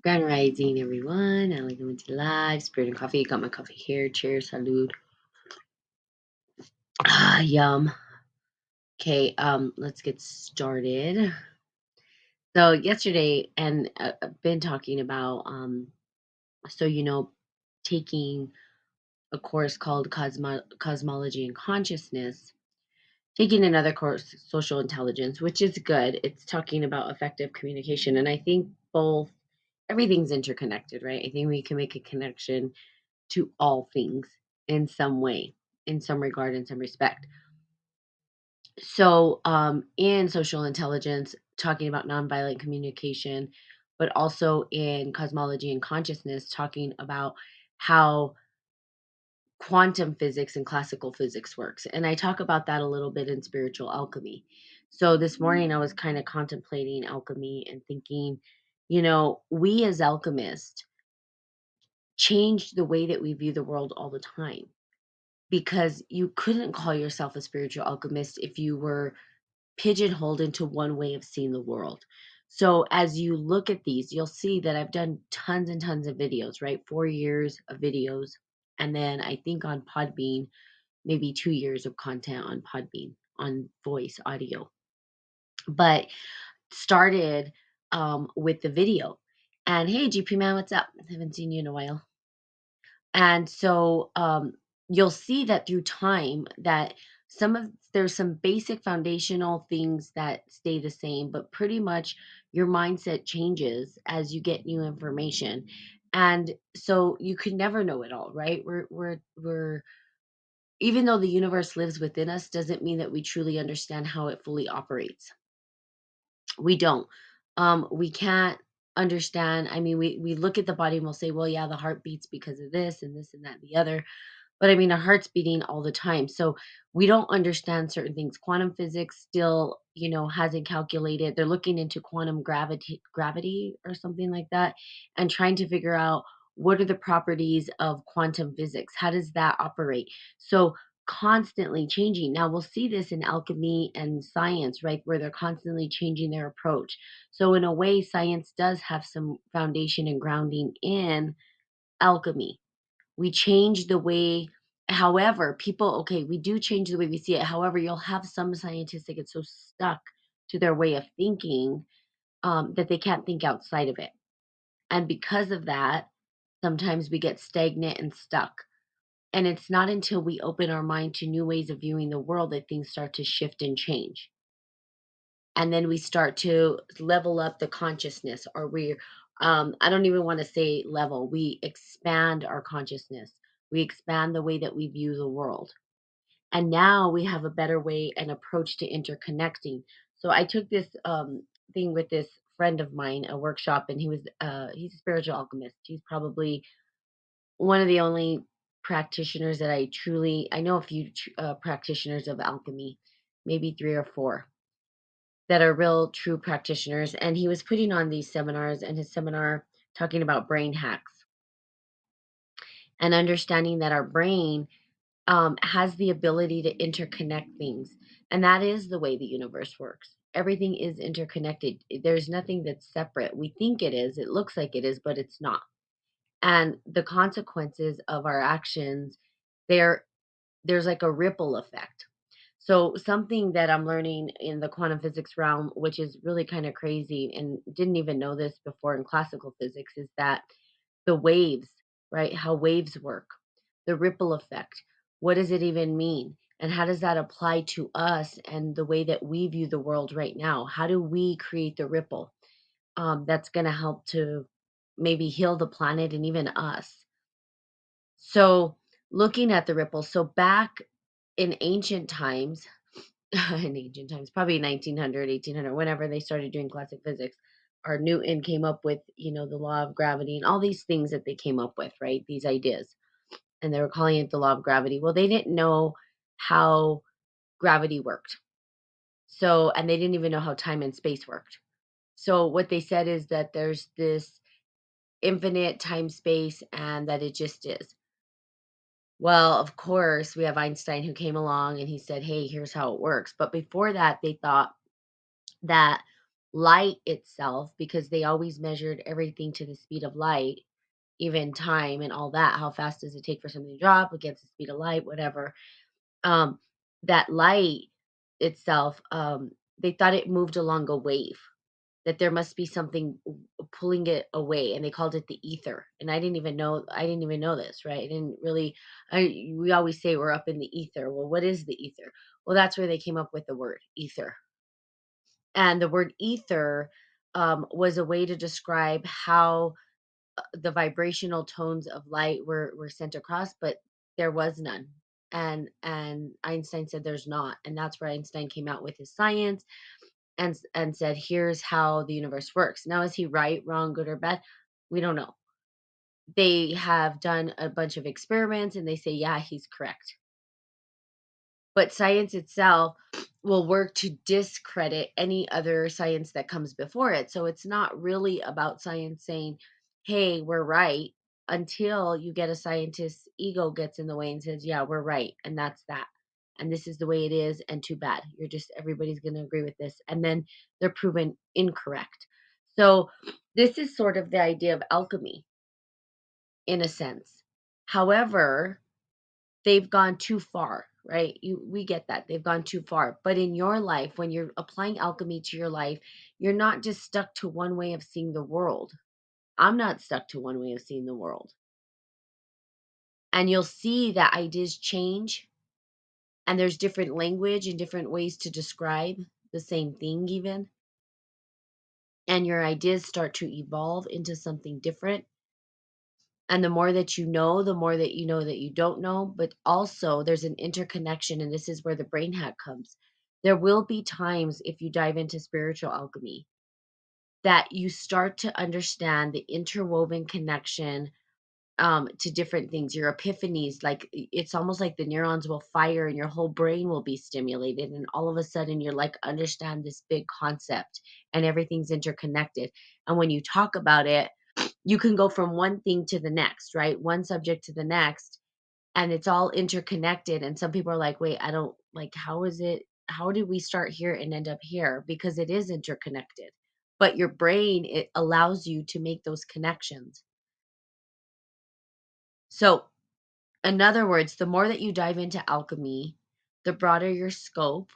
Grand Rising, everyone. I like going to live. Spirit and coffee. Got my coffee here. Cheers. Salud. Yum. Okay, let's get started. So yesterday, and I've been talking about, so taking a course called Cosmology and Consciousness, taking another course, Social Intelligence, which is good. It's talking about effective communication, and I think everything's interconnected, right? I think we can make a connection to all things in some way, in some regard, in some respect. So, in social intelligence, talking about nonviolent communication, but also in cosmology and consciousness, talking about how quantum physics and classical physics works. And I talk about that a little bit in spiritual alchemy. So this morning I was kind of contemplating alchemy and thinking, we as alchemists changed the way that we view the world all the time, because you couldn't call yourself a spiritual alchemist if you were pigeonholed into one way of seeing the world. So as you look at these, you'll see that I've done tons and tons of videos, right? 4 years of videos. And then I think on Podbean, maybe 2 years of content on Podbean on voice audio. But started with the video. And hey, GP man, what's up? I haven't seen you in a while. And so you'll see that through time that there's some basic foundational things that stay the same, but pretty much your mindset changes as you get new information. And so you could never know it all, right? We're Even though the universe lives within us, doesn't mean that we truly understand how it fully operates. We don't. We can't understand. I mean, we look at the body and we'll say, well, yeah, the heart beats because of this and this and that and the other. But I mean, our heart's beating all the time. So we don't understand certain things. Quantum physics still, hasn't calculated. They're looking into quantum gravity or something like that, and trying to figure out what are the properties of quantum physics. How does that operate? So constantly changing. Now we'll see this in alchemy and science, right? Where they're constantly changing their approach. So in a way, science does have some foundation and grounding in alchemy. We change the way, however, people, okay, we do change the way we see it. However, you'll have some scientists that get so stuck to their way of thinking that they can't think outside of it. And because of that, sometimes we get stagnant and stuck. And it's not until we open our mind to new ways of viewing the world that things start to shift and change. And then we start to level up the consciousness, or I don't even want to say level, we expand our consciousness, we expand the way that we view the world, and now we have a better way and approach to interconnecting. So I took this thing with this friend of mine, a workshop, and he's a spiritual alchemist. He's probably one of the only practitioners that I know a few practitioners of alchemy, maybe three or four, that are real true practitioners. And he was putting on these seminars, and his seminar talking about brain hacks and understanding that our brain has the ability to interconnect things. And that is the way the universe works. Everything is interconnected. There's nothing that's separate. We think it is, it looks like it is, but it's not. And the consequences of our actions, there there's like a ripple effect. So something that I'm learning in the quantum physics realm, which is really kind of crazy and didn't even know this before in classical physics, is that the waves, right? How waves work, the ripple effect. What does it even mean? And how does that apply to us and the way that we view the world right now? How do we create the ripple that's going to help to maybe heal the planet and even us? So, looking at the ripple, so back in ancient times, in ancient times, probably 1900, 1800, whenever they started doing classic physics, or Newton came up with, the law of gravity and all these things that they came up with, right? These ideas. And they were calling it the law of gravity. Well, they didn't know how gravity worked. So, and they didn't even know how time and space worked. So, what they said is that there's this infinite time space and that it just is. Well, of course, we have Einstein who came along and he said, hey, here's how it works. But before that, they thought that light itself, because they always measured everything to the speed of light, even time and all that. How fast does it take for something to drop against the speed of light, whatever. Um, that light itself, they thought it moved along a wave, that there must be something pulling it away, and they called it the ether. And I didn't even know this, right? I didn't really I we always say we're up in the ether. Well, what is the ether? Well, that's where they came up with the word ether. And the word ether was a way to describe how the vibrational tones of light were sent across, but there was none. And Einstein said there's not, and that's where Einstein came out with his science, and said, here's how the universe works. Now, is he right, wrong, good or bad? We don't know. They have done a bunch of experiments and they say, yeah, he's correct. But science itself will work to discredit any other science that comes before it. So it's not really about science saying, hey, we're right, until you get a scientist's ego gets in the way and says, yeah, we're right. And that's that. And this is the way it is. And too bad. Everybody's going to agree with this. And then they're proven incorrect. So this is sort of the idea of alchemy in a sense. However, they've gone too far, right? We get that. They've gone too far. But in your life, when you're applying alchemy to your life, you're not just stuck to one way of seeing the world. I'm not stuck to one way of seeing the world. And you'll see that ideas change, and there's different language and different ways to describe the same thing even. And your ideas start to evolve into something different. And the more that you know, the more that you know that you don't know. But also, there's an interconnection, and this is where the brain hack comes. There will be times, if you dive into spiritual alchemy, that you start to understand the interwoven connection to different things, your epiphanies. Like, it's almost like the neurons will fire and your whole brain will be stimulated. And all of a sudden, you're like, understand this big concept, and everything's interconnected. And when you talk about it, you can go from one thing to the next, right? One subject to the next, and it's all interconnected. And some people are like, wait, I don't like, how is it? How did we start here and end up here? Because it is interconnected. But your brain, it allows you to make those connections. So, in other words, the more that you dive into alchemy, the broader your scope,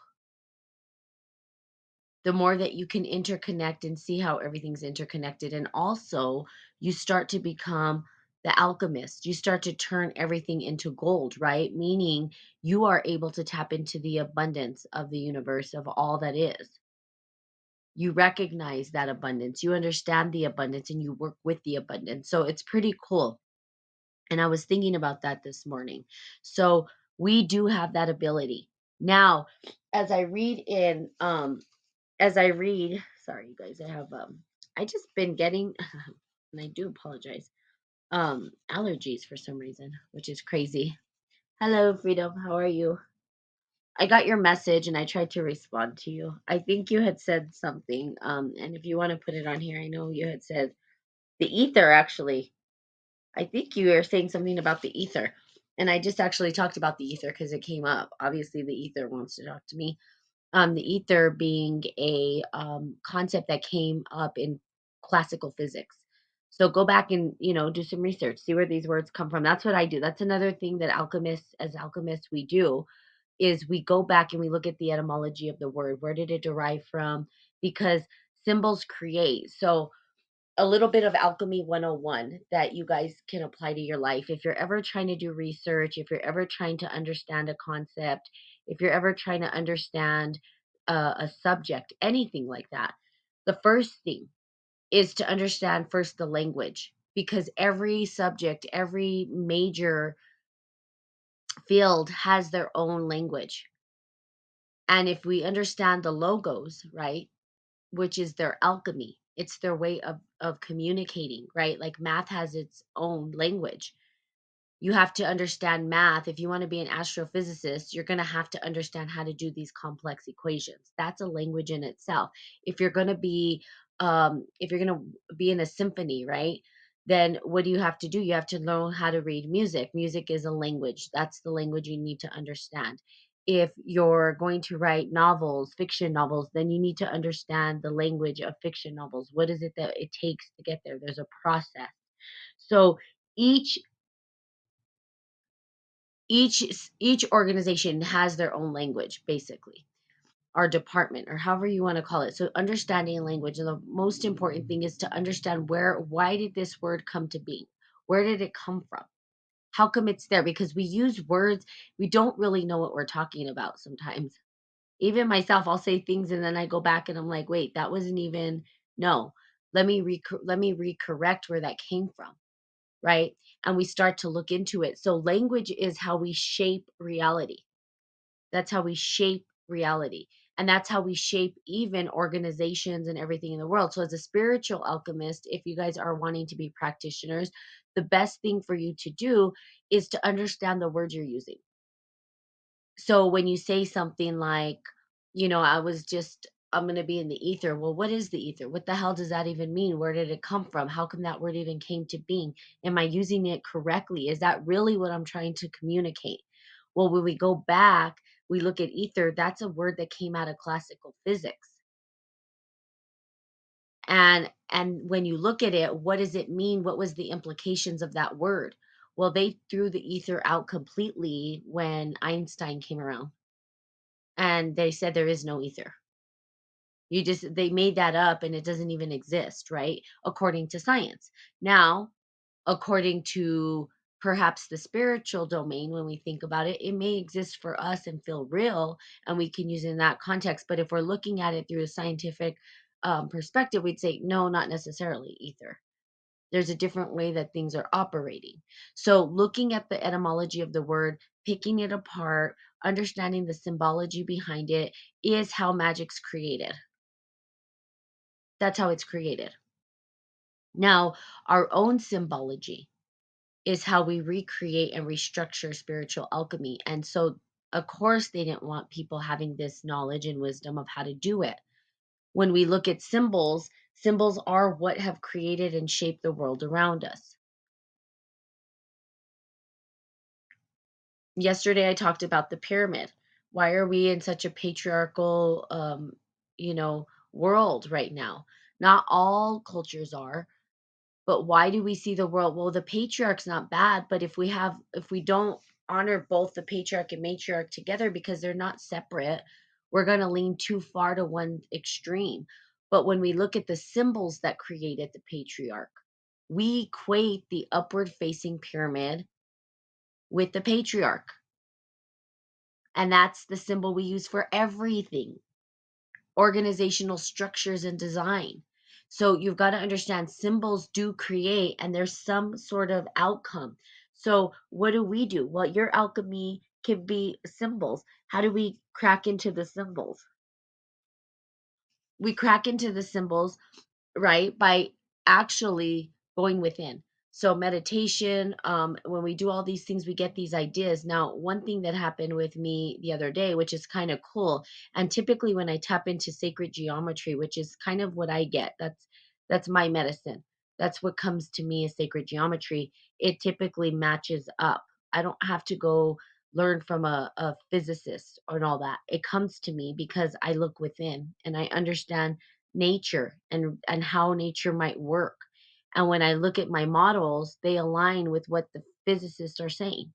the more that you can interconnect and see how everything's interconnected. And also, you start to become the alchemist. You start to turn everything into gold, right? Meaning you are able to tap into the abundance of the universe, of all that is. You recognize that abundance, you understand the abundance, and you work with the abundance. So it's pretty cool. And I was thinking about that this morning. So we do have that ability. Now, as I read in as I read, sorry you guys, I just been getting and I do apologize. Allergies for some reason, which is crazy. Hello, Freedom. How are you? I got your message and I tried to respond to you. I think you had said something. And if you want to put it on here, I know you had said the ether actually. I think you were saying something about the ether. And I just actually talked about the ether because it came up. Obviously, the ether wants to talk to me. The ether being a concept that came up in classical physics. So go back and do some research, see where these words come from. That's what I do. That's another thing that as alchemists, we do is we go back and we look at the etymology of the word. Where did it derive from? Because symbols create. So a little bit of alchemy 101 that you guys can apply to your life. If you're ever trying to do research, if you're ever trying to understand a concept, if you're ever trying to understand a subject, anything like that, the first thing is to understand first the language, because every subject, every major field has their own language. And if we understand the logos, right, which is their alchemy. It's their way of communicating, right? Like math has its own language. You have to understand math. If you want to be an astrophysicist, you're going to have to understand how to do these complex equations. That's a language in itself. If you're going to be if you're going to be in a symphony, right? Then what do you have to do? You have to know how to read music. Music is a language. That's the language you need to understand. if you're going to write novels, fiction novels, then you need to understand the language of fiction novels. What is it that it takes to get there? There's a process. So each each organization has their own language, basically, our department, or however you want to call it. So understanding language, and the most important thing is to understand why did this word come to be? Where did it come from? How come it's there? Because we use words, we don't really know what we're talking about sometimes. Even myself, I'll say things and then I go back and I'm like, wait, that wasn't even, no. Let me recorrect where that came from, right? And we start to look into it. So language is how we shape reality. That's how we shape reality. And that's how we shape even organizations and everything in the world. So, as a spiritual alchemist, if you guys are wanting to be practitioners, the best thing for you to do is to understand the words you're using. So, when you say something like, I'm going to be in the ether. Well, what is the ether? What the hell does that even mean? Where did it come from? How come that word even came to being? Am I using it correctly? Is that really what I'm trying to communicate? Well, when we go back, we look at ether, that's a word that came out of classical physics. And when you look at it, what does it mean? What was the implications of that word? Well, they threw the ether out completely when Einstein came around. And they said there is no ether. They made that up and it doesn't even exist, right? According to science. Now, according to perhaps the spiritual domain, when we think about it, it may exist for us and feel real, and we can use it in that context. But if we're looking at it through a scientific perspective, we'd say, no, not necessarily ether. There's a different way that things are operating. So, looking at the etymology of the word, picking it apart, understanding the symbology behind it is how magic's created. That's how it's created. Now, our own symbology is how we recreate and restructure spiritual alchemy. And so, of course, they didn't want people having this knowledge and wisdom of how to do it. When we look at symbols, symbols are what have created and shaped the world around us. Yesterday, I talked about the pyramid. Why are we in such a patriarchal, world right now? Not all cultures are. But why do we see the world? Well, the patriarch's not bad, but if we don't honor both the patriarch and matriarch together because they're not separate, we're going to lean too far to one extreme. But when we look at the symbols that created the patriarch, we equate the upward facing pyramid with the patriarch. And that's the symbol we use for everything, organizational structures and design. So you've got to understand symbols do create and there's some sort of outcome. So what do we do? Well, your alchemy can be symbols. How do we crack into the symbols? We crack into the symbols, right? By actually going within. So meditation, when we do all these things, we get these ideas. Now, one thing that happened with me the other day, which is kind of cool, and typically when I tap into sacred geometry, which is kind of what I get, that's my medicine. That's what comes to me as sacred geometry. It typically matches up. I don't have to go learn from a physicist and all that. It comes to me because I look within and I understand nature and how nature might work. And when I look at my models, they align with what the physicists are saying.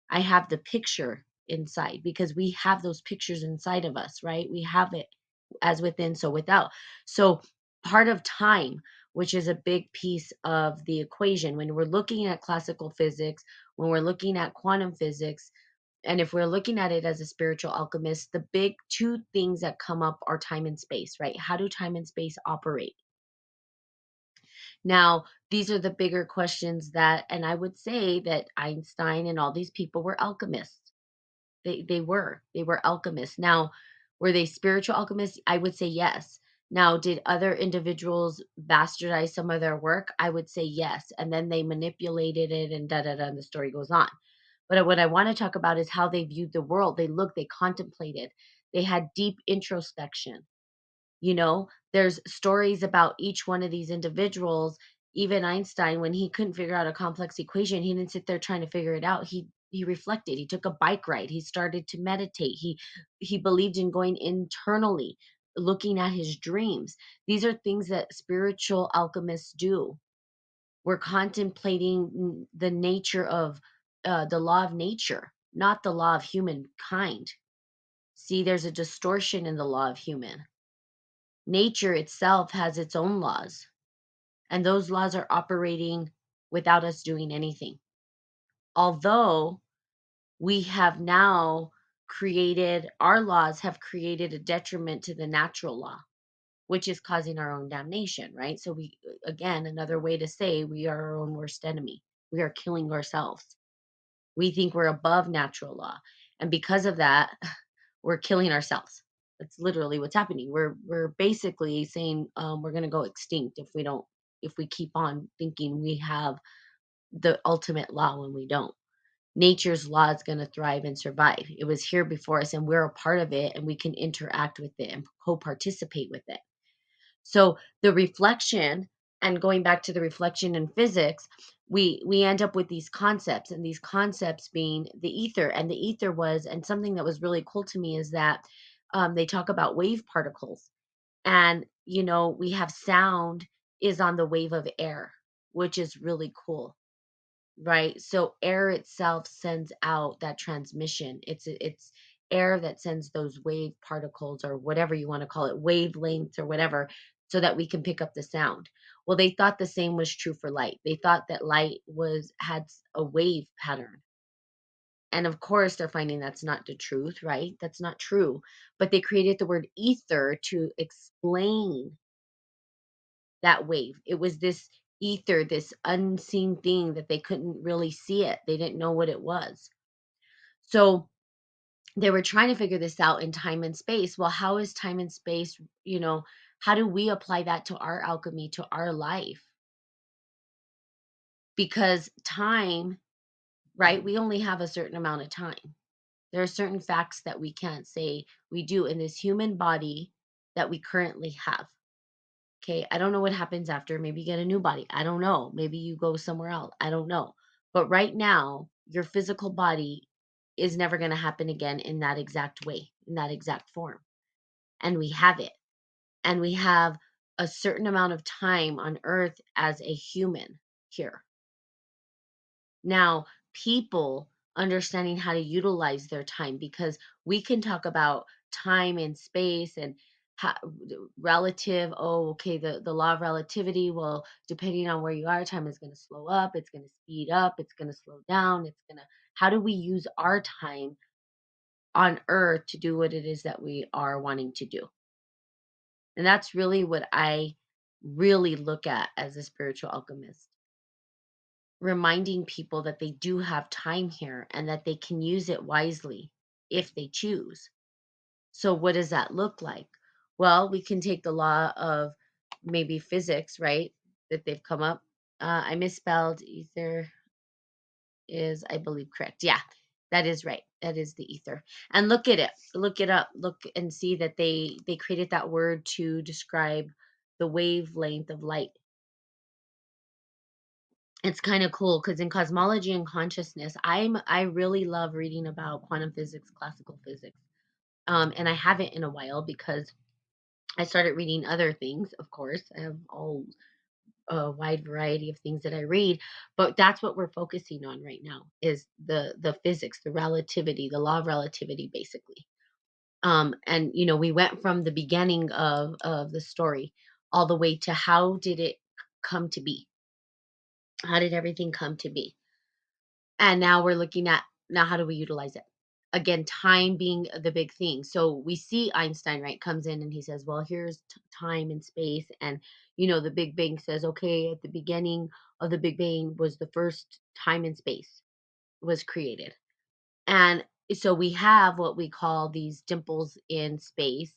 I have the picture inside because we have those pictures inside of us, right? We have it as within, so without. So part of time, which is a big piece of the equation, when we're looking at classical physics, when we're looking at quantum physics, and if we're looking at it as a spiritual alchemist, the big two things that come up are time and space, right? How do time and space operate? Now, these are the bigger questions and I would say that Einstein and all these people were alchemists. They were alchemists. Now, were they spiritual alchemists? I would say yes. Now, did other individuals bastardize some of their work? I would say yes. And then they manipulated it and da da da, and the story goes on. But what I want to talk about is how they viewed the world. They looked, they contemplated, they had deep introspection. There's stories about each one of these individuals. Even Einstein, when he couldn't figure out a complex equation, he didn't sit there trying to figure it out. He he reflected, he took a bike ride, he started to meditate, he believed in going internally, looking at his dreams. These are things that spiritual alchemists do. We're contemplating the nature of the law of nature, not the law of humankind. See, there's a distortion in the law of human. Nature itself has its own laws, and those laws are operating without us doing anything. Although we have now created, our laws have created a detriment to the natural law, which is causing our own damnation, right? So we, again, another way to say we are our own worst enemy. We are killing ourselves. We think we're above natural law. And because of that, we're killing ourselves. That's literally what's happening. We're basically saying we're going to go extinct if we keep on thinking we have the ultimate law when we don't. Nature's law is going to thrive and survive. It was here before us, and we're a part of it, and we can interact with it and co-participate with it. So the reflection, and going back to the reflection in physics, we end up with these concepts, and these concepts being the ether. And the ether was, and something that was really cool to me is that they talk about wave particles, and we have sound is on the wave of air, which is really cool. Right. So air itself sends out that transmission. It's air that sends those wave particles, or whatever you want to call it, wavelengths or whatever, so that we can pick up the sound. Well, they thought the same was true for light. They thought that light had a wave pattern. And of course, they're finding that's not the truth, right? That's not true. But they created the word ether to explain that wave. It was this ether, this unseen thing that they couldn't really see it. They didn't know what it was. So they were trying to figure this out in time and space. Well, how is time and space, how do we apply that to our alchemy, to our life? Because time, right? We only have a certain amount of time. There are certain facts that we can't say we do in this human body that we currently have. Okay, I don't know what happens after. Maybe you get a new body. I don't know. Maybe you go somewhere else. I don't know. But right now, your physical body is never going to happen again in that exact way, in that exact form. And we have it. And we have a certain amount of time on earth as a human here. Now, people understanding how to utilize their time, because we can talk about time and space and how, relative. Oh, okay, the law of relativity. Well, depending on where you are, time is going to slow up, it's going to speed up, it's going to slow down. How do we use our time on earth to do what it is that we are wanting to do? And that's really what I really look at as a spiritual alchemist, reminding people that they do have time here and that they can use it wisely if they choose. So, what does that look like? Well, we can take the law of maybe physics, right? That they've come up. I misspelled ether is, I believe, correct. Yeah, that is right. That is the ether. And look at it. Look it up. Look and see that they created that word to describe the wavelength of light. It's kind of cool because in cosmology and consciousness, I really love reading about quantum physics, classical physics. And I haven't in a while because I started reading other things, of course. I have a wide variety of things that I read, but that's what we're focusing on right now is the physics, the relativity, the law of relativity, basically. And we went from the beginning of the story all the way to how did it come to be? How did everything come to be? And now we're looking at, now how do we utilize it? Again, time being the big thing. So we see Einstein, right, comes in and he says, well, here's time and space. And, the Big Bang says, okay, at the beginning of the Big Bang was the first time and space was created. And so we have what we call these dimples in space.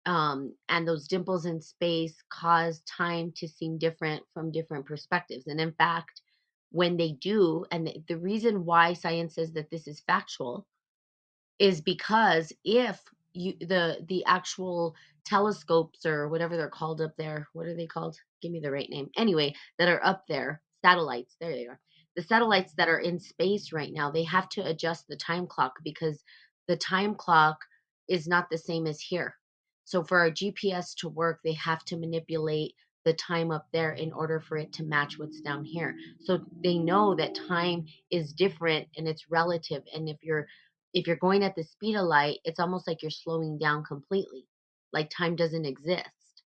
And those dimples in space cause time to seem different from different perspectives. And in fact, when they do, and the reason why science says that this is factual is because if the actual telescopes or whatever they're called up there, what are they called? Give me the right name. Anyway, that are up there, satellites, there they are. the satellites that are in space right now, they have to adjust the time clock because the time clock is not the same as here. So for our GPS to work, they have to manipulate the time up there in order for it to match what's down here. So they know that time is different and it's relative. And if you're going at the speed of light, it's almost like you're slowing down completely. Like time doesn't exist.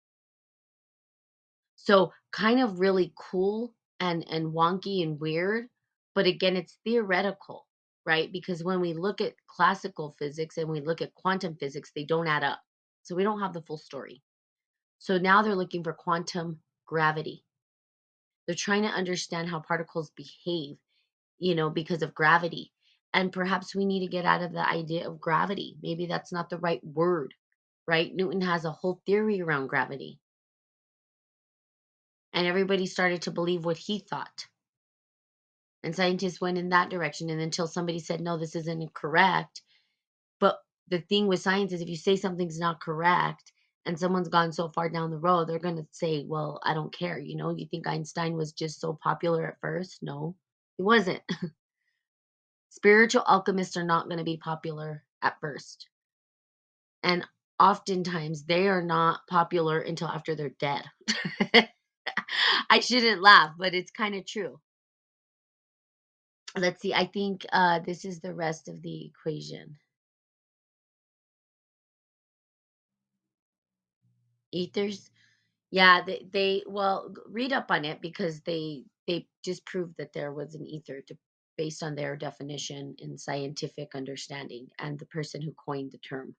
So kind of really cool and wonky and weird, but again, it's theoretical, right? Because when we look at classical physics and we look at quantum physics, they don't add up. So we don't have the full story. So now they're looking for quantum gravity. They're trying to understand how particles behave, because of gravity. And perhaps we need to get out of the idea of gravity. Maybe that's not the right word, right? Newton has a whole theory around gravity, and everybody started to believe what he thought. And scientists went in that direction. And until somebody said, no, this isn't correct. But the thing with science is if you say something's not correct and someone's gone so far down the road, they're going to say, well, I don't care. You think Einstein was just so popular at first? No, he wasn't. Spiritual alchemists are not going to be popular at first. And oftentimes they are not popular until after they're dead. I shouldn't laugh, but it's kind of true. Let's see. I think this is the rest of the equation. Ethers. Yeah, well, read up on it because they just proved that there was an ether based on their definition and scientific understanding and the person who coined the term.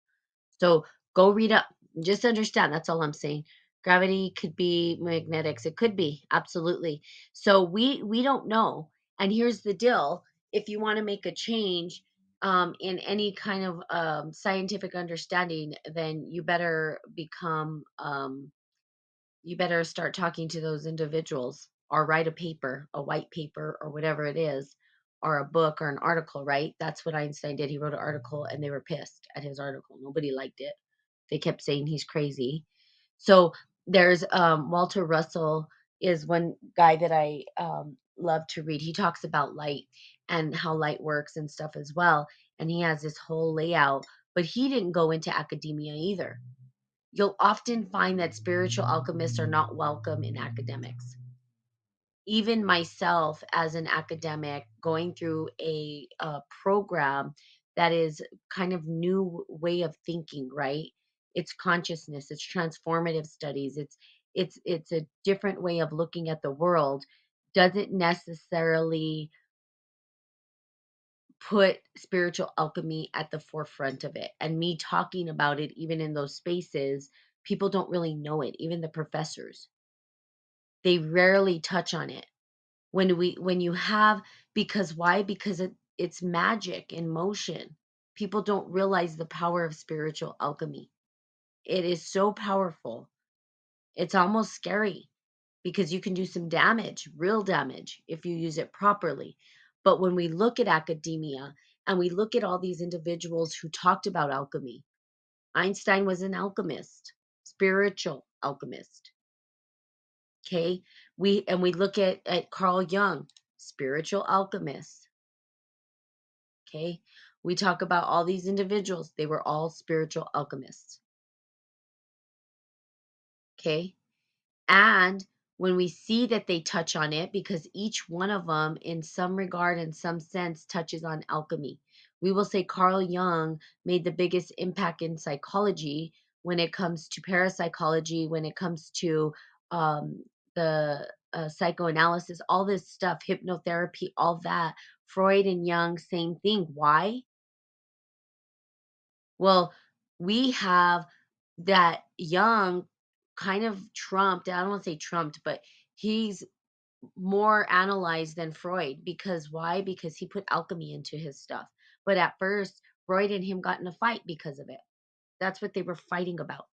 So go read up. Just understand. That's all I'm saying. Gravity could be magnetics. It could be absolutely. So we don't know. And here's the deal: if you want to make a change in any kind of scientific understanding, then you better start talking to those individuals or write a paper, a white paper, or whatever it is, or a book or an article, right? That's what Einstein did. He wrote an article and they were pissed at his article. Nobody liked it. They kept saying he's crazy. So there's Walter Russell is one guy that I love to read. He talks about light and how light works and stuff as well. And he has this whole layout, but he didn't go into academia either. You'll often find that spiritual alchemists are not welcome in academics. Even myself, as an academic, going through a program that is kind of new way of thinking, right? It's consciousness, it's transformative studies, it's a different way of looking at the world. Doesn't necessarily put spiritual alchemy at the forefront of it. And me talking about it, even in those spaces, people don't really know it. Even the professors, they rarely touch on it. When you have, because why? Because it's magic in motion. People don't realize the power of spiritual alchemy. It is so powerful. It's almost scary because you can do some damage, real damage, if you use it properly. But when we look at academia and we look at all these individuals who talked about alchemy, Einstein was an alchemist, spiritual alchemist. Okay. We look at Carl Jung, spiritual alchemist. Okay. We talk about all these individuals, they were all spiritual alchemists. Okay. And when we see that they touch on it, because each one of them, in some regard, in some sense, touches on alchemy, we will say Carl Jung made the biggest impact in psychology when it comes to parapsychology, when it comes to the psychoanalysis, all this stuff, hypnotherapy, all that. Freud and Jung, same thing. Why? Well, we have that Jung kind of trumped, I don't want to say trumped, but he's more analyzed than Freud because why? Because he put alchemy into his stuff. But at first, Freud and him got in a fight because of it. That's what they were fighting about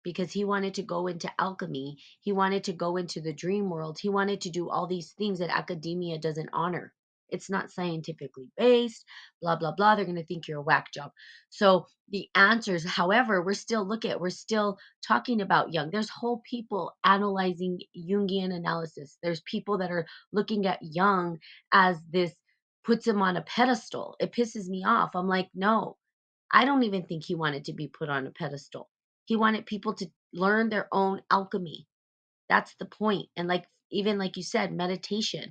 because he wanted to go into alchemy. He wanted to go into the dream world. He wanted to do all these things that academia doesn't honor. It's not scientifically based, blah, blah, blah. They're going to think you're a whack job. So the answers, however, we're still talking about Jung. There's whole people analyzing Jungian analysis. There's people that are looking at Jung as this puts him on a pedestal. It pisses me off. I'm like, no, I don't even think he wanted to be put on a pedestal. He wanted people to learn their own alchemy. That's the point. And like, even like you said, meditation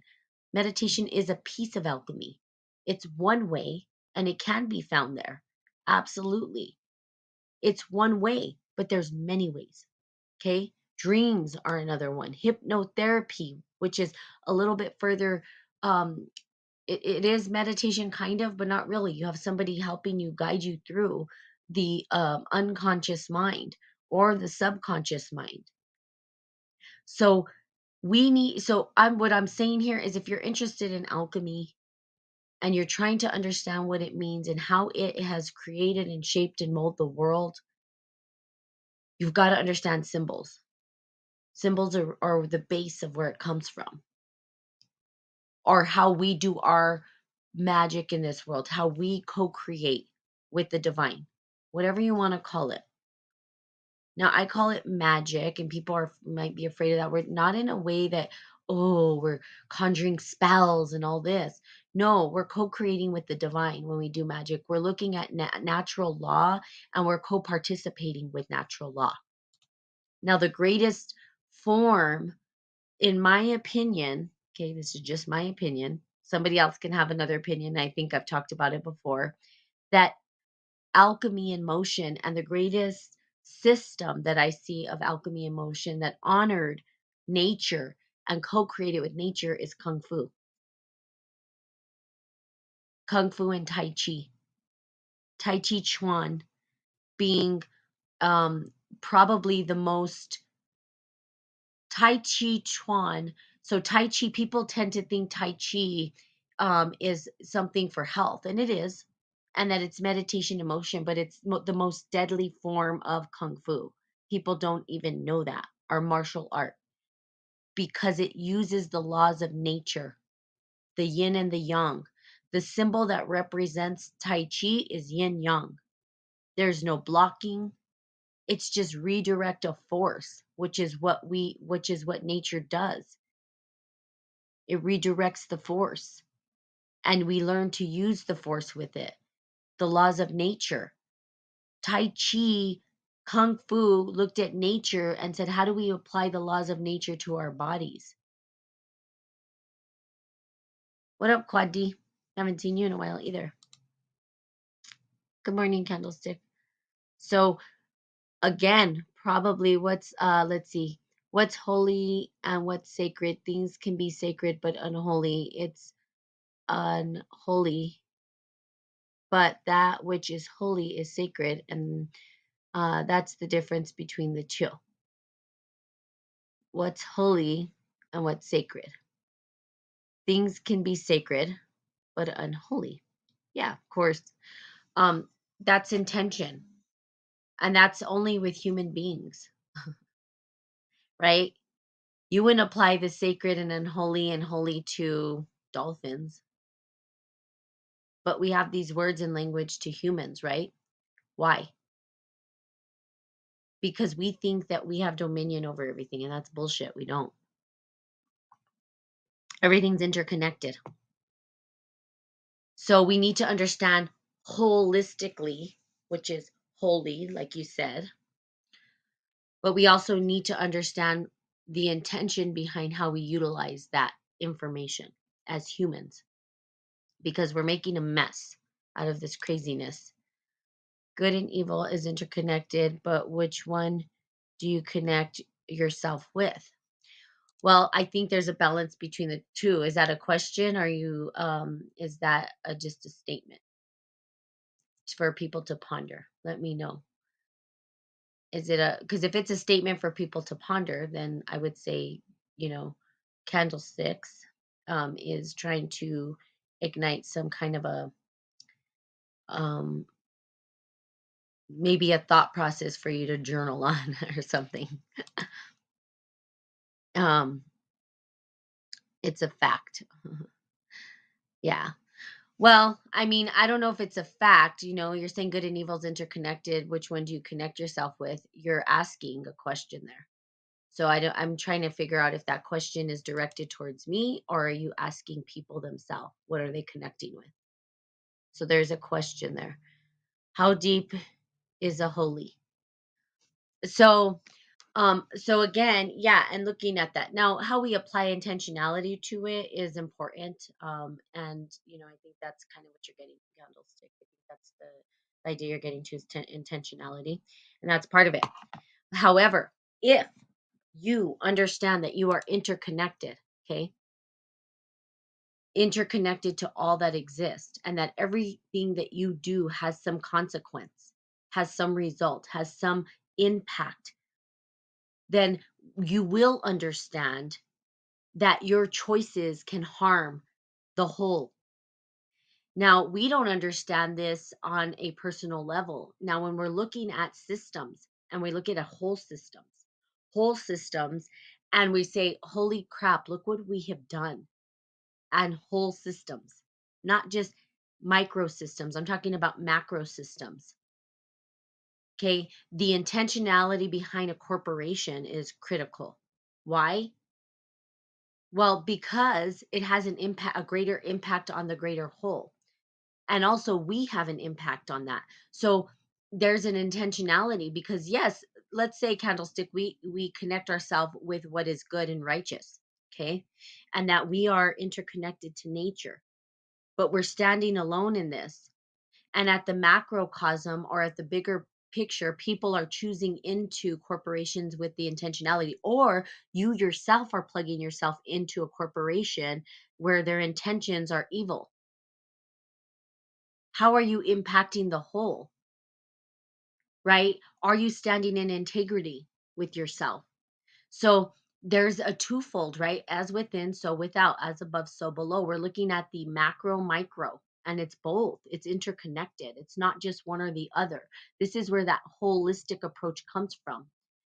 is a piece of alchemy. It's one way and it can be found there. Absolutely. It's one way, but there's many ways. Okay. Dreams are another one. Hypnotherapy, which is a little bit further, um, it is meditation kind of, but not really. You have somebody helping you, guide you through the unconscious mind or the subconscious mind. So I'm what I'm saying here is, if you're interested in alchemy and you're trying to understand what it means and how it has created and shaped and molded the world, you've got to understand symbols. Symbols are the base of where it comes from, or how we do our magic in this world, how we co-create with the divine, whatever you want to call it. Now, I call it magic, and people might be afraid of that word, not in a way that, oh, we're conjuring spells and all this. No, we're co-creating with the divine when we do magic. We're looking at natural law, and we're co-participating with natural law. Now, the greatest form, in my opinion, okay, this is just my opinion. Somebody else can have another opinion. I think I've talked about it before. That alchemy in motion, and the greatest system that I see of alchemy in motion that honored nature and co-created with nature is kung fu. Kung fu and tai chi. Tai chi chuan being probably the most Tai Chi Chuan. So Tai Chi, people tend to think Tai Chi is something for health, and it is, and that it's meditation emotion, but it's the most deadly form of Kung Fu. People don't even know that, or martial art, because it uses the laws of nature, the yin and the yang. The symbol that represents Tai Chi is yin yang. There's no blocking. It's just redirect of force, which is what nature does. It redirects the force, and we learn to use the force with it. The laws of nature. Tai Chi, Kung Fu looked at nature and said, how do we apply the laws of nature to our bodies? What up, Quad D? Haven't seen you in a while either. Good morning, Candlestick. So again, probably let's see, what's holy and what's sacred. Things can be sacred but unholy. It's unholy, but that which is holy is sacred, and that's the difference between the two. What's holy and what's sacred. Things can be sacred but unholy. Yeah, of course. That's intention, and that's only with human beings, right? You wouldn't apply the sacred and unholy and holy to dolphins, but we have these words and language to humans, right? Why? Because we think that we have dominion over everything, and that's bullshit. We don't. Everything's interconnected. So we need to understand holistically, which is holy, like you said, but we also need to understand the intention behind how we utilize that information as humans, because we're making a mess out of this craziness. Good and evil is interconnected, but which one do you connect yourself with? Well, I think there's a balance between the two. Is that a question? Are you is that just a statement for people to ponder? Let me know. Is it because if it's a statement for people to ponder, then I would say, you know, candlesticks is trying to ignite some kind of a um, maybe a thought process for you to journal on or something. um, it's a fact. Yeah. Well, I mean, I don't know if it's a fact. You're saying good and evil's interconnected. Which one do you connect yourself with? You're asking a question there. So I'm trying to figure out if that question is directed towards me, or are you asking people themselves? What are they connecting with? So there's a question there. How deep is a holy? So so again, yeah, and looking at that. Now, how we apply intentionality to it is important. And I think that's kind of what you're getting, candlestick. I think that's the idea you're getting to is intentionality, and that's part of it. However, if you understand that you are interconnected, okay, interconnected to all that exists, and that everything that you do has some consequence, has some result, has some impact, then you will understand that your choices can harm the whole. Now, we don't understand this on a personal level. Now, when we're looking at systems and we look at a whole systems, and we say, holy crap, look what we have done, and whole systems, not just micro systems. I'm talking about macro systems. Okay. The intentionality behind a corporation is critical. Why? Well, because it has an impact, a greater impact on the greater whole. And also we have an impact on that. So there's an intentionality because yes, let's say, candlestick, we connect ourselves with what is good and righteous, okay? And that we are interconnected to nature. But we're standing alone in this. And at the macrocosm, or at the bigger picture, people are choosing into corporations with the intentionality, or you yourself are plugging yourself into a corporation where their intentions are evil. How are you impacting the whole, right? Are you standing in integrity with yourself? So there's a twofold, right? As within, so without, as above, so below. We're looking at the macro, micro, and it's both. It's interconnected. It's not just one or the other. This is where that holistic approach comes from.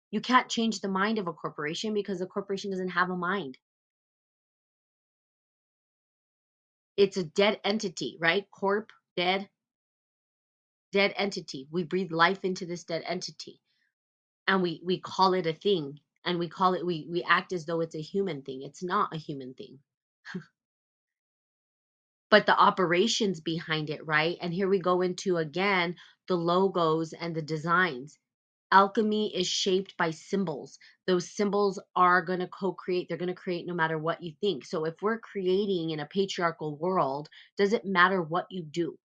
You can't change the mind of a corporation because a corporation doesn't have a mind. It's a dead entity, right? Corp, dead, dead entity. We breathe life into this dead entity, and we call it a thing, and we act as though it's a human thing. It's not a human thing. But the operations behind it, right? And here we go into, again, the logos and the designs. Alchemy is shaped by symbols. Those symbols are going to co-create. They're going to create no matter what you think. So if we're creating in a patriarchal world, does it matter what you do?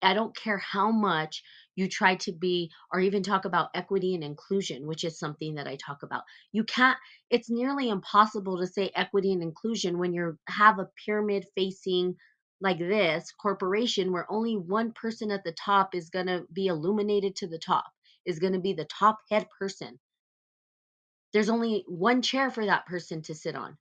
I don't care how much you try to be, or even talk about equity and inclusion, which is something that I talk about. You can't, it's nearly impossible to say equity and inclusion when you have a pyramid facing like this corporation where only one person at the top is going to be illuminated to the top, is going to be the top head person. There's only one chair for that person to sit on.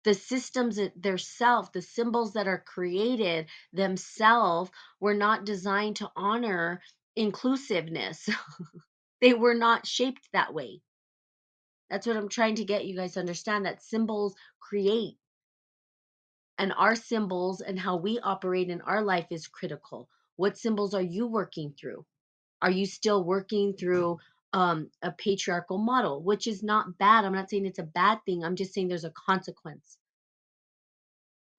The systems themselves, the symbols that are created themselves, were not designed to honor inclusiveness. They were not shaped that way. That's what I'm trying to get you guys to understand, that symbols create, and our symbols and how we operate in our life is critical. What symbols are you working through? Are you still working through a patriarchal model, which is not bad? I'm not saying it's a bad thing. I'm just saying there's a consequence.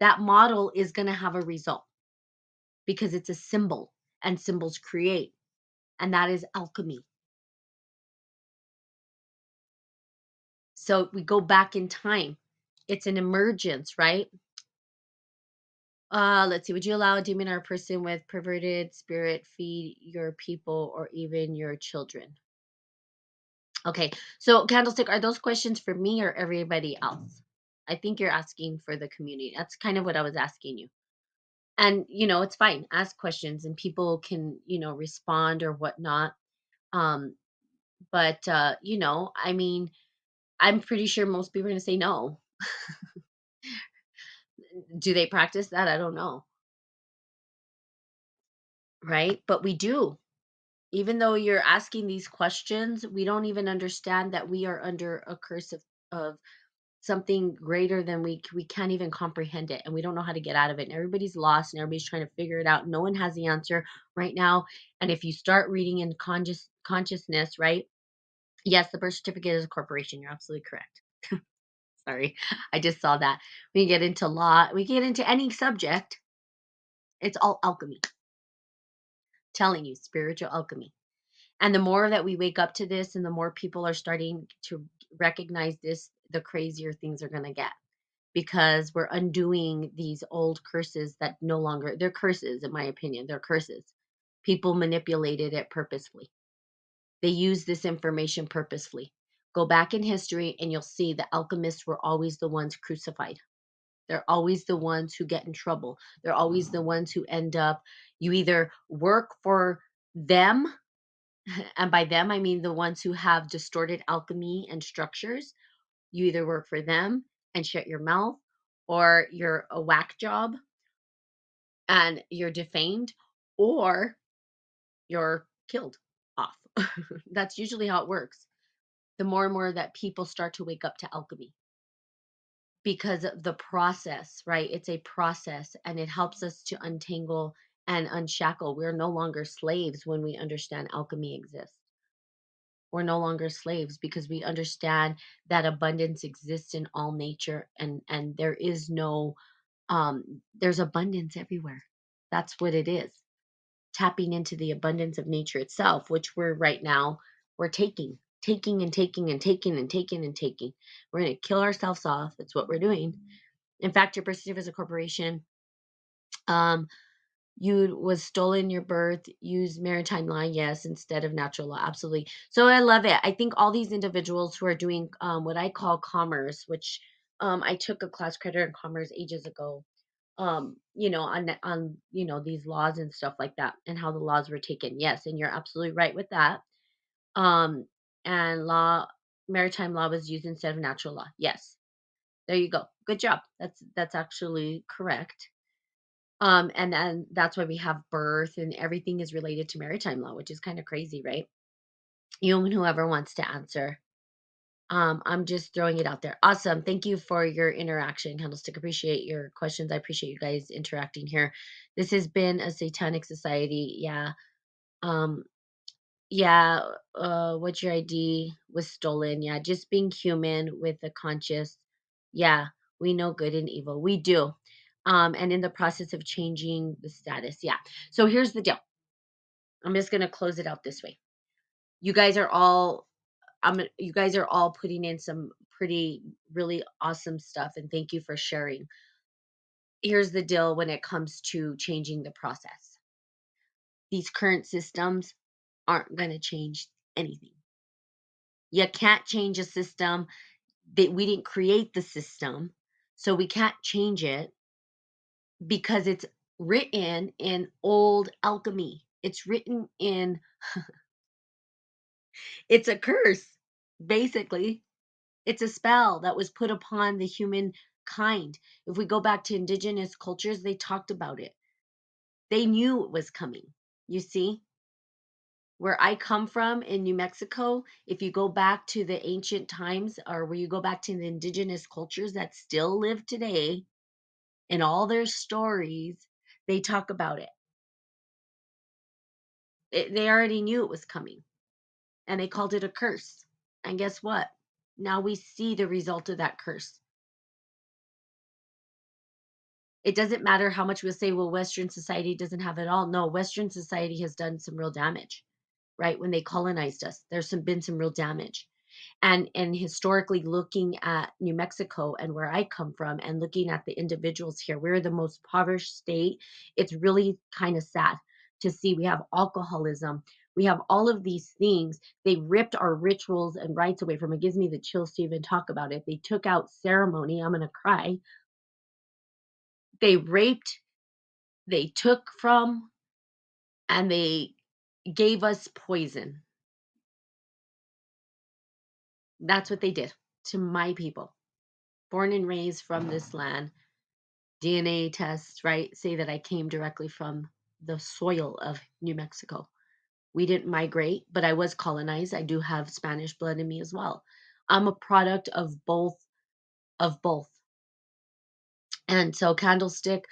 That model is going to have a result because it's a symbol, and symbols create, and that is alchemy. So we go back in time. It's an emergence, right? Let's see. Would you allow a demon or a person with perverted spirit feed your people or even your children? Okay. So, candlestick, are those questions for me or everybody else? I think you're asking for the community. That's kind of what I was asking you. And it's fine. Ask questions, and people can respond or whatnot. Um, but I mean, I'm pretty sure most people are going to say no. Do they practice that? I don't know. Right? But we do. Even though you're asking these questions, we don't even understand that we are under a curse of something greater than we can't even comprehend it, and we don't know how to get out of it. And everybody's lost and everybody's trying to figure it out. No one has the answer right now. And if you start reading in consciousness, right? Yes, the birth certificate is a corporation. You're absolutely correct. Sorry. I just saw that. We get into law, we get into any subject, it's all alchemy. Telling you, spiritual alchemy. And the more that we wake up to this and the more people are starting to recognize this, the crazier things are going to get, because we're undoing these old curses that no longer, they're curses, in my opinion. They're curses. People manipulated it purposefully. They use this information purposefully. Go back in history and you'll see the alchemists were always the ones crucified. They're always the ones who get in trouble. They're always the ones who end up, you either work for them, and by them, I mean the ones who have distorted alchemy and structures. You either work for them and shut your mouth, or you're a whack job and you're defamed, or you're killed off. That's usually how it works. The more and more that people start to wake up to alchemy, because of the process, right? It's a process and it helps us to untangle and unshackle. We're no longer slaves when we understand alchemy exists. We're no longer slaves because we understand that abundance exists in all nature, and there is no there's abundance everywhere. That's what it is. Tapping into the abundance of nature itself, which we're right now, we're taking and taking and taking and taking and taking. We're going to kill ourselves off. That's what we're doing. In fact, your birth certificate as a corporation, um, you was stolen your birth, use maritime law, yes, instead of natural law, absolutely. So I love it. I think all these individuals who are doing what I call commerce, which I took a class credit in commerce ages ago, on these laws and stuff like that, and how the laws were taken. Yes, and you're absolutely right with that. Um, and maritime law was used instead of natural law. Yes, there you go. Good job. That's actually correct. And then that's why we have birth and everything is related to maritime law, which is kind of crazy, right? You and whoever wants to answer. I'm just throwing it out there. Awesome. Thank you for your interaction, Candlestick. Appreciate your questions. I appreciate you guys interacting here. This has been a satanic society. Yeah. Um, yeah. What's your ID was stolen. Yeah. Just being human with a conscious. Yeah. We know good and evil. We do. And in the process of changing the status. Yeah. So here's the deal. I'm just gonna close it out this way. You guys are all you guys are all putting in some pretty really awesome stuff, and thank you for sharing. Here's the deal when it comes to changing the process. These current systems aren't going to change anything. You can't change a system that we didn't create the system, so we can't change it because it's written in old alchemy. It's written in it's a curse basically. It's a spell that was put upon the humankind. If we go back to indigenous cultures, they talked about it. They knew it was coming. You see, where I come from in New Mexico, if you go back to the ancient times or where you go back to the indigenous cultures that still live today in all their stories, they talk about it. They already knew it was coming and they called it a curse. And guess what? Now we see the result of that curse. It doesn't matter how much we'll say, well, Western society doesn't have it all. No, Western society has done some real damage, right? When they colonized us, been some real damage. And historically looking at New Mexico and where I come from and looking at the individuals here, we're the most impoverished state. It's really kind of sad to see we have alcoholism. We have all of these things. They ripped our rituals and rites away from it. It gives me the chills to even talk about it. They took out ceremony. I'm going to cry. They raped, they took from, and they gave us poison. That's what they did to my people. Born and raised from this land. DNA tests, right, say that I came directly from the soil of New Mexico. We didn't migrate, but I was colonized. I do have Spanish blood in me as well. I'm a product of both of both. And so, candlestick,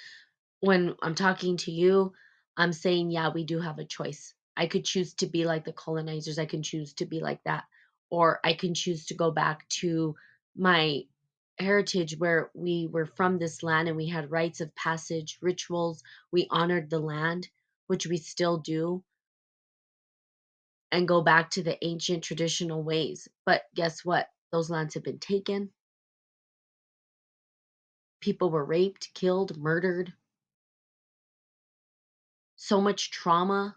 when I'm talking to you, I'm saying, yeah, we do have a choice. I could choose to be like the colonizers. I can choose to be like that. Or I can choose to go back to my heritage where we were from this land and we had rites of passage, rituals. We honored the land, which we still do, and go back to the ancient traditional ways. But guess what? Those lands have been taken. People were raped, killed, murdered. So much trauma.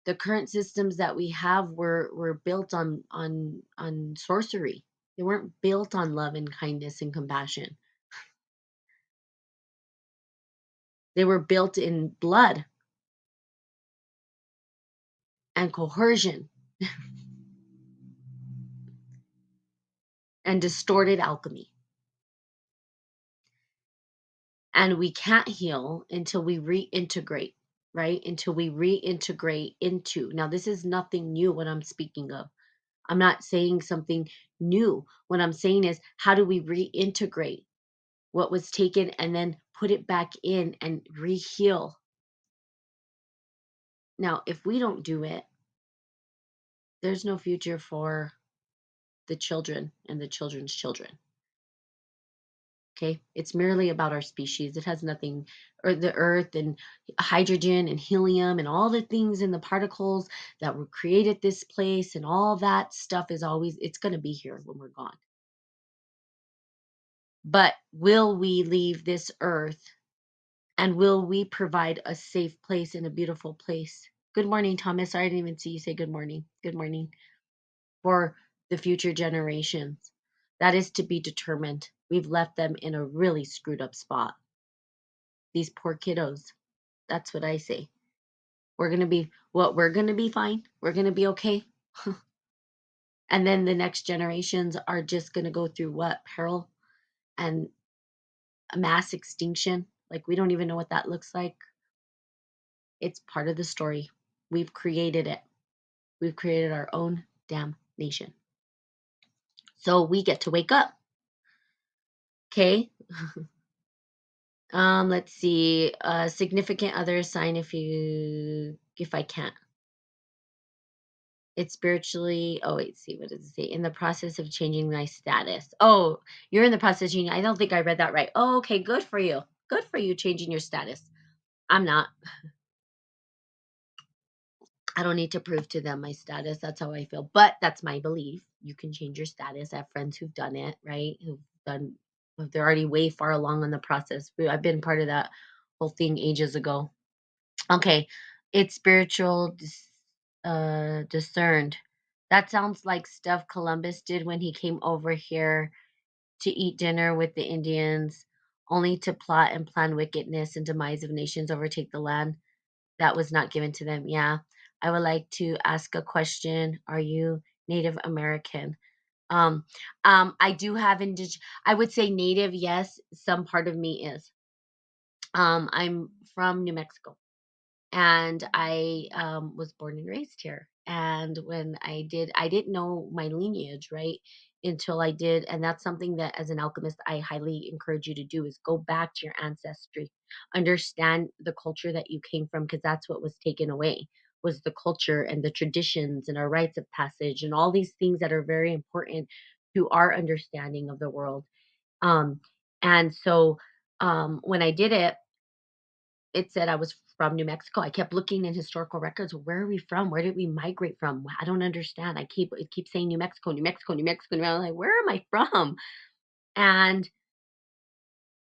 The current systems that we have were built on sorcery. They weren't built on love and kindness and compassion. They were built in blood and coercion and distorted alchemy. And we can't heal until we reintegrate, right? Until we reintegrate into. Now, this is nothing new what I'm speaking of. I'm not saying something new. What I'm saying is, how do we reintegrate what was taken and then put it back in and reheal? Now, if we don't do it, there's no future for the children and the children's children. Okay? It's merely about our species. It has nothing, or the earth and hydrogen and helium and all the things in the particles that were created this place and all that stuff is always, it's going to be here when we're gone. But will we leave this earth and will we provide a safe place and a beautiful place? Good morning, Thomas. I didn't even see you say good morning. Good morning. For the future generations. That is to be determined. We've left them in a really screwed up spot. These poor kiddos. That's what I say. We're going to be fine. We're going to be okay. And then the next generations are just going to go through what? Peril and a mass extinction. Like, we don't even know what that looks like. It's part of the story. We've created it. We've created our own damn nation. So we get to wake up. Okay? Let's see. Significant other sign if I can't. It's spiritually. Oh wait, see what does it say? In the process of changing my status. Oh, you're in the process of changing. I don't think I read that right. Oh, okay, good for you. Good for you changing your status. I'm not. I don't need to prove to them my status. That's how I feel. But that's my belief. You can change your status. I have friends who've done it, right? Who've done. They're already way far along in the process. I've been part of that whole thing ages ago. Okay, it's spiritual discerned. That sounds like stuff Columbus did when he came over here to eat dinner with the Indians, only to plot and plan wickedness and demise of nations overtake the land that was not given to them. Yeah, I would like to ask a question. Are you Native American? Um, I do have I would say Native. Yes, some part of me is. I'm from New Mexico. And I was born and raised here. And when I didn't know my lineage, right? Until I did. And that's something that as an alchemist, I highly encourage you to do is go back to your ancestry, understand the culture that you came from, because that's what was taken away was the culture and the traditions and our rites of passage and all these things that are very important to our understanding of the world. Um, and so when I did it, it said I was from New Mexico. I kept looking in historical records. Where are we from? Where did we migrate from? I don't understand. It keeps saying New Mexico, New Mexico, New Mexico. And I'm like, where am I from? And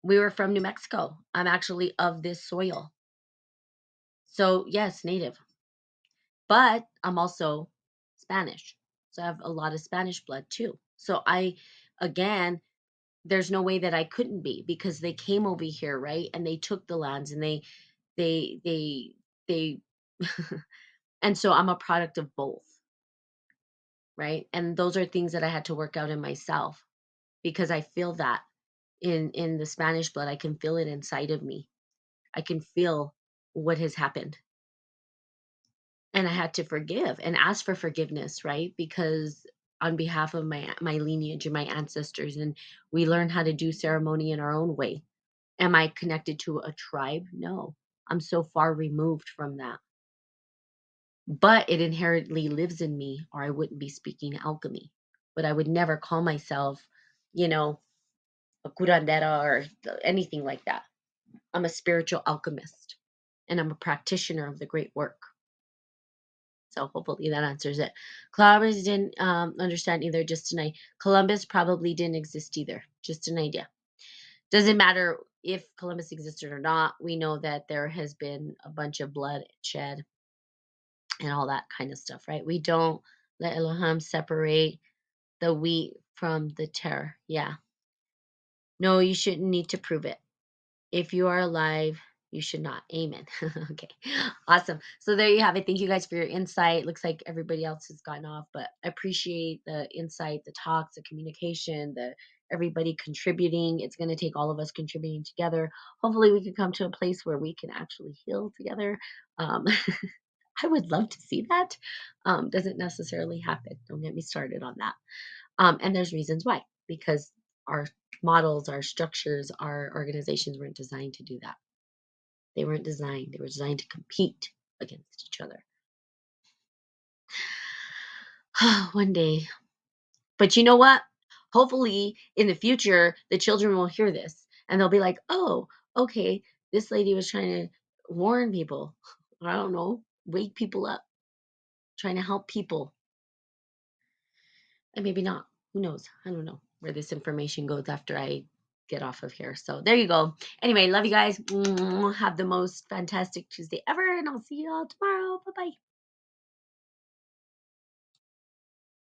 we were from New Mexico. I'm actually of this soil. So yes, native. But I'm also Spanish. So I have a lot of Spanish blood too. So again, there's no way that I couldn't be because they came over here, right? And they took the lands and they and so I'm a product of both, right? And those are things that I had to work out in myself because I feel that in the Spanish blood, I can feel it inside of me. I can feel what has happened. And I had to forgive and ask for forgiveness, right? Because on behalf of my lineage and my ancestors, and we learn how to do ceremony in our own way. Am I connected to a tribe? No. I'm so far removed from that. But it inherently lives in me, or I wouldn't be speaking alchemy. But I would never call myself, you know, a curandera or anything like that. I'm a spiritual alchemist and I'm a practitioner of the great work. So hopefully that answers it. Columbus didn't understand either, just an idea. Columbus probably didn't exist either, just an idea. Doesn't matter if Columbus existed or not. We know that there has been a bunch of blood shed and all that kind of stuff, right? We don't let Elohim separate the wheat from the tare. Yeah. No, you shouldn't need to prove it. If you are alive, you should not. Amen. Okay. Awesome. So there you have it. Thank you guys for your insight. Looks like everybody else has gotten off, but I appreciate the insight, the talks, the communication, the everybody contributing. It's going to take all of us contributing together. Hopefully we can come to a place where we can actually heal together. Um, I would love to see that. Doesn't necessarily happen. Don't get me started on that. And there's reasons why, because our models, our structures, our organizations weren't designed to do that. They weren't designed. They were designed to compete against each other. One day. But you know what? Hopefully in the future, the children will hear this and they'll be like, oh, okay, this lady was trying to warn people. I don't know, wake people up, trying to help people. And maybe not. Who knows? I don't know where this information goes after I get off of here. So there you go. Anyway, love you guys. Have the most fantastic Tuesday ever, and I'll see you all tomorrow. Bye bye.